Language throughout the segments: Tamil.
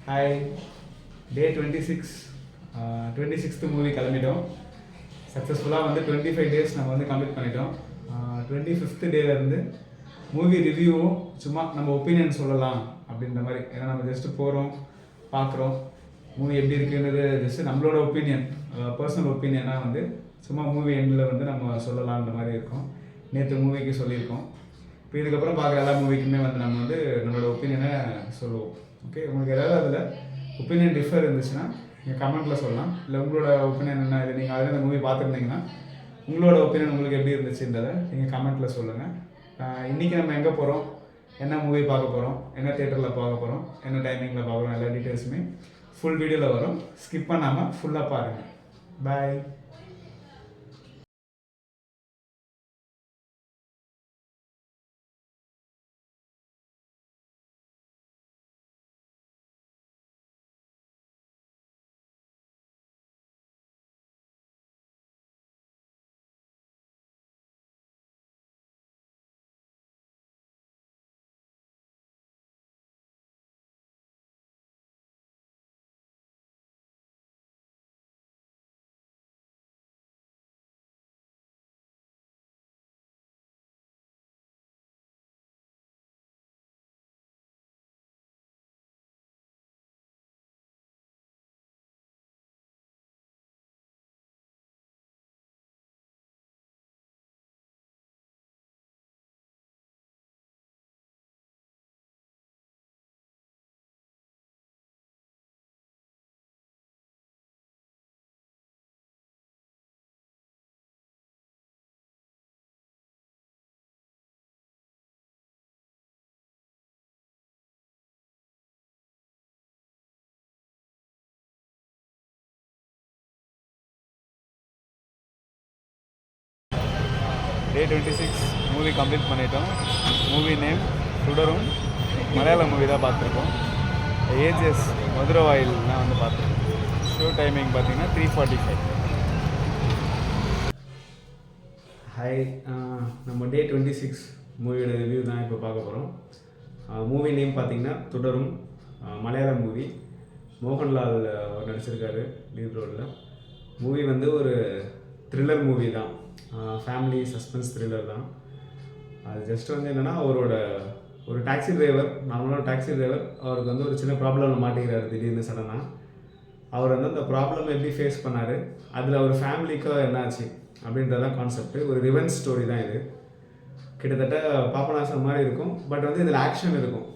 ஹாய். டே 26 26th மூவி கிளம்பிட்டோம். சக்ஸஸ்ஃபுல்லாக வந்து 25 டேஸ் நம்ம வந்து கம்ப்ளீட் பண்ணிட்டோம். 25th டேலேருந்து மூவி ரிவ்யூவும் சும்மா நம்ம ஒப்பீனியன் சொல்லலாம் அப்படின்ற மாதிரி. ஏன்னா நம்ம ஜஸ்ட்டு போகிறோம், பார்க்குறோம், மூவி எப்படி இருக்குன்றது ஜஸ்ட்டு நம்மளோட ஒப்பீனியன், பர்சனல் ஒப்பீனியனாக வந்து சும்மா மூவி எண்டில் வந்து நம்ம சொல்லலான்ற மாதிரி இருக்கும். நேற்று மூவிக்கு சொல்லியிருக்கோம். இப்போ இதுக்கப்புறம் பார்க்குற எல்லா மூவிக்குமே வந்து நம்ம வந்து நம்மளோட ஒப்பீனியனை சொல்லுவோம். ஓகே, உங்களுக்கு ஏதாவது அதில் ஒப்பீனியன் டிஃபர் இருந்துச்சுன்னா நீங்கள் கமெண்ட்டில் சொல்லலாம். இல்லை உங்களோட ஒப்பீனியன் என்ன, இல்லை நீங்கள் அதில் அந்த மூவி பார்த்துருந்தீங்கன்னா உங்களோட ஒப்பீனியன் உங்களுக்கு எப்படி இருந்துச்சுன்றதை நீங்கள் கமெண்ட்டில் சொல்லுங்கள். இன்றைக்கி நம்ம எங்கே போகிறோம், என்ன மூவி பார்க்க போகிறோம், என்ன தியேட்டரில் பார்க்க போகிறோம், என்ன டைமிங்கில் பார்க்குறோம், எல்லா டீட்டெயில்ஸுமே ஃபுல் வீடியோவில் வரும். ஸ்கிப் பண்ணாமல் ஃபுல்லாக பாருங்கள். பாய். டே 26 மூவி கம்ப்ளீட் பண்ணிட்டோம். மூவி நேம் தொடரும். மலையாள மூவி தான் பார்த்துருக்கோம். ஏஜஸ் மதுரவாயில்னால் வந்து பார்த்துருக்கோம். ஷோ டைமிங் பார்த்தீங்கன்னா 3:45. ஹாய். நம்ம டே 26 மூவியோட ரிவ்யூ தான் இப்போ பார்க்க போகிறோம். மூவி நேம் பார்த்தீங்கன்னா தொடரும். மலையாள மூவி. மோகன்லால் நடிச்சிருக்காரு லீட் ரோலில். மூவி வந்து ஒரு த்ரில்லர் மூவி தான். ஃபேமிலி சஸ்பென்ஸ் த்ரில்லர் தான். அது ஜஸ்ட் வந்து என்னென்னா, அவரோட ஒரு டாக்ஸி டிரைவர், நார்மலான டாக்ஸி டிரைவர், அவருக்கு வந்து ஒரு சின்ன ப்ராப்ளமில் மாட்டிக்கிறார் திடீர்னு சடனாக. அவர் வந்து அந்த ப்ராப்ளம் எப்படி ஃபேஸ் பண்ணார், அதில் ஒரு ஃபேமிலிக்காக என்னாச்சு அப்படின்றதான் கான்செப்ட். ஒரு ரிவெஞ்ச் ஸ்டோரி தான் இது. கிட்டத்தட்ட பாபநாசம் மாதிரி இருக்கும், பட் வந்து இதில் ஆக்ஷன் இருக்கும்.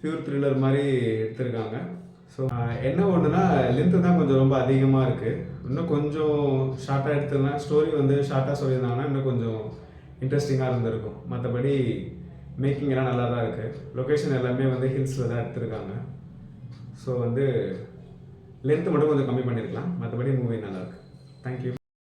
பியூர் த்ரில்லர் மாதிரி எடுத்திருக்காங்க. ஸோ என்ன ஒன்றுனா, லென்த்து தான் கொஞ்சம் ரொம்ப அதிகமாக இருக்குது. இன்னும் கொஞ்சம் ஷார்ட்டாக எடுத்துருந்தா, ஸ்டோரி வந்து ஷார்ட்டாக சொல்லியிருந்தாங்கன்னா இன்னும் கொஞ்சம் இன்ட்ரெஸ்டிங்காக இருந்திருக்கும். மற்றபடி மேக்கிங் எல்லாம் நல்லா தான் இருக்குது. லொக்கேஷன் எல்லாமே வந்து ஹில்ஸில் தான் எடுத்திருக்காங்க. ஸோ வந்து லென்த்து மட்டும் கொஞ்சம் கம்மி பண்ணியிருக்கலாம். மற்றபடி மூவி நல்லாயிருக்கு. தேங்க்யூ.